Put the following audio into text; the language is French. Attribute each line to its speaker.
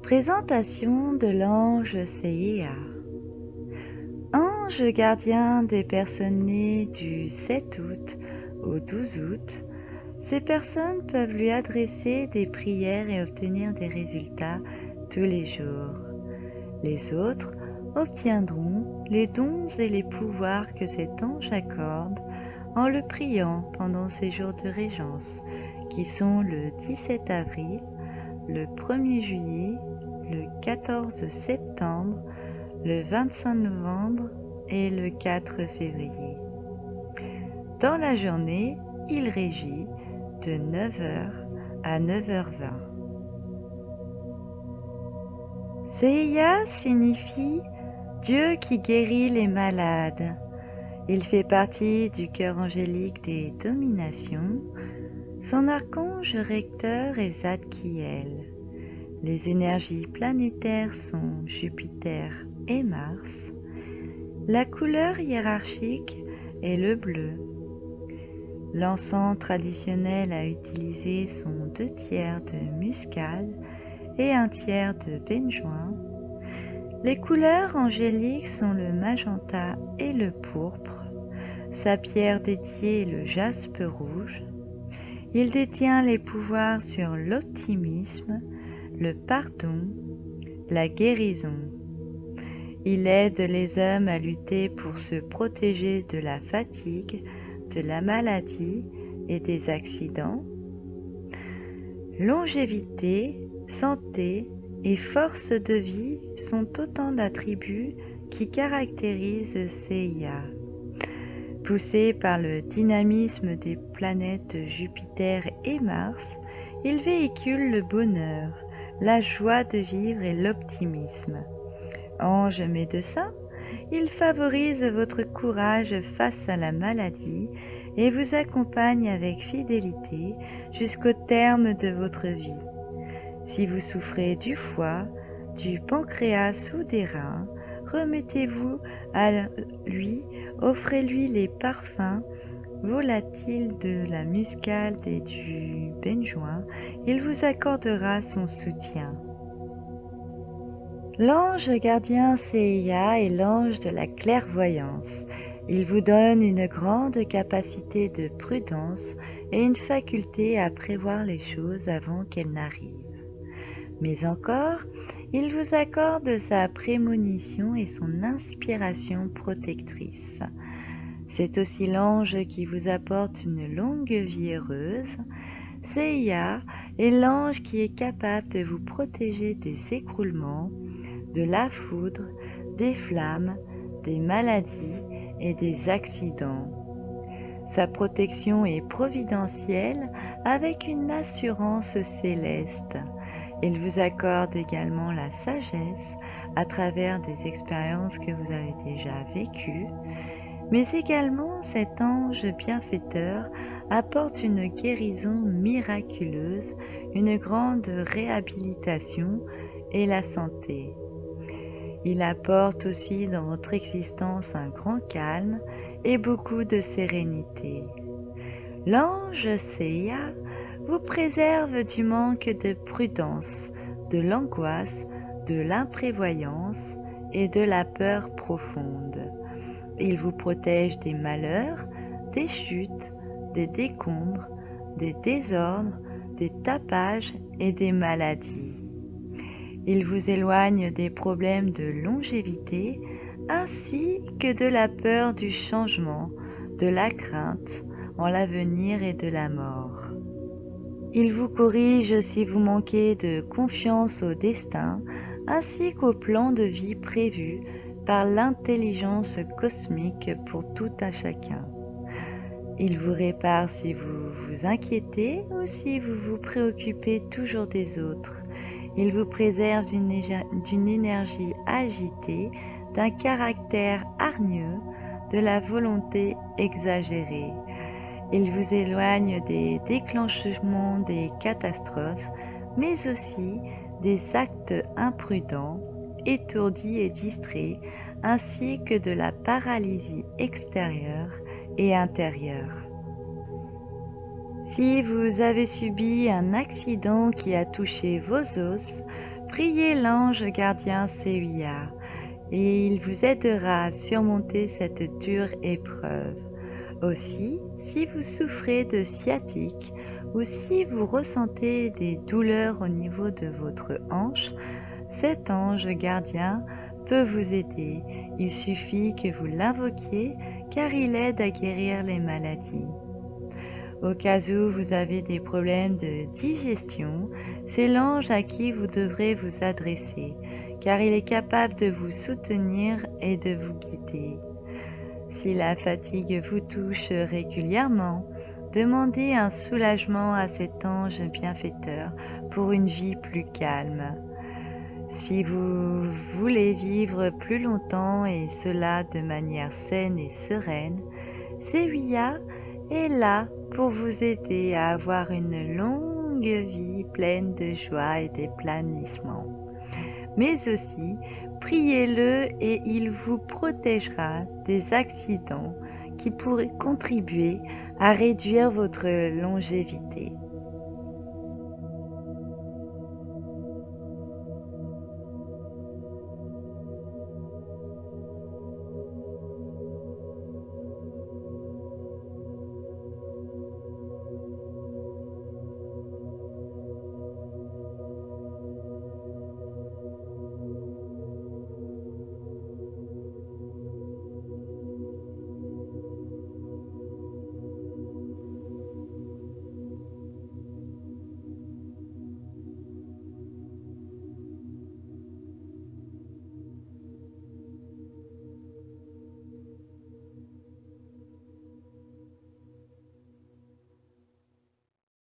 Speaker 1: Présentation de l'ange Seiya. Ange gardien des personnes nées du 7 août au 12 août, ces personnes peuvent lui adresser des prières et obtenir des résultats tous les jours. Les autres obtiendront les dons et les pouvoirs que cet ange accorde en le priant pendant ces jours de régence, qui sont le 17 avril, le 1er juillet, le 14 septembre, le 25 novembre et le 4 février. Dans la journée, il régit de 9h à 9h20. Seiya signifie Dieu qui guérit les malades. Il fait partie du cœur angélique des dominations. Son archange recteur est Zadkiel. Les énergies planétaires sont Jupiter et Mars. La couleur hiérarchique est le bleu. L'encens traditionnel à utiliser sont 2/3 de muscade et 1/3 de benjoin. Les couleurs angéliques sont le magenta et le pourpre. Sa pierre dédiée est le jaspe rouge. Il détient les pouvoirs sur l'optimisme, le pardon, la guérison. Il aide les hommes à lutter pour se protéger de la fatigue, de la maladie et des accidents. Longévité, santé et force de vie sont autant d'attributs qui caractérisent Seiya. Poussé par le dynamisme des planètes Jupiter et Mars, il véhicule le bonheur, la joie de vivre et l'optimisme. Ange médecin, il favorise votre courage face à la maladie et vous accompagne avec fidélité jusqu'au terme de votre vie. Si vous souffrez du foie, du pancréas ou des reins, remettez-vous à lui, offrez-lui les parfums volatiles de la muscade et du benjoin, il vous accordera son soutien. L'ange gardien Seiya est l'ange de la clairvoyance. Il vous donne une grande capacité de prudence et une faculté à prévoir les choses avant qu'elles n'arrivent. Mais encore, il vous accorde sa prémonition et son inspiration protectrice. C'est aussi l'ange qui vous apporte une longue vie heureuse. Seiya est l'ange qui est capable de vous protéger des écroulements, de la foudre, des flammes, des maladies et des accidents. Sa protection est providentielle avec une assurance céleste. Il vous accorde également la sagesse à travers des expériences que vous avez déjà vécues, mais également cet ange bienfaiteur apporte une guérison miraculeuse, une grande réhabilitation et la santé. Il apporte aussi dans votre existence un grand calme et beaucoup de sérénité. L'ange Seiya vous préserve du manque de prudence, de l'angoisse, de l'imprévoyance et de la peur profonde. Il vous protège des malheurs, des chutes, des décombres, des désordres, des tapages et des maladies. Il vous éloigne des problèmes de longévité ainsi que de la peur du changement, de la crainte en l'avenir et de la mort. Il vous corrige si vous manquez de confiance au destin ainsi qu'au plan de vie prévu par l'intelligence cosmique pour tout un chacun. Il vous répare si vous vous inquiétez ou si vous vous préoccupez toujours des autres. Il vous préserve d'une énergie agitée, d'un caractère hargneux, de la volonté exagérée. Il vous éloigne des déclenchements des catastrophes, mais aussi des actes imprudents, étourdis et distraits, ainsi que de la paralysie extérieure et intérieure. Si vous avez subi un accident qui a touché vos os, priez l'ange gardien Séhuia et il vous aidera à surmonter cette dure épreuve. Aussi, si vous souffrez de sciatique ou si vous ressentez des douleurs au niveau de votre hanche, cet ange gardien peut vous aider. Il suffit que vous l'invoquiez car il aide à guérir les maladies. Au cas où vous avez des problèmes de digestion, c'est l'ange à qui vous devrez vous adresser car il est capable de vous soutenir et de vous guider. Si la fatigue vous touche régulièrement, demandez un soulagement à cet ange bienfaiteur pour une vie plus calme. Si vous voulez vivre plus longtemps et cela de manière saine et sereine, Séhuia est là pour vous aider à avoir une longue vie pleine de joie et d'épanouissement. Mais aussi, priez-le et il vous protégera des accidents qui pourraient contribuer à réduire votre longévité.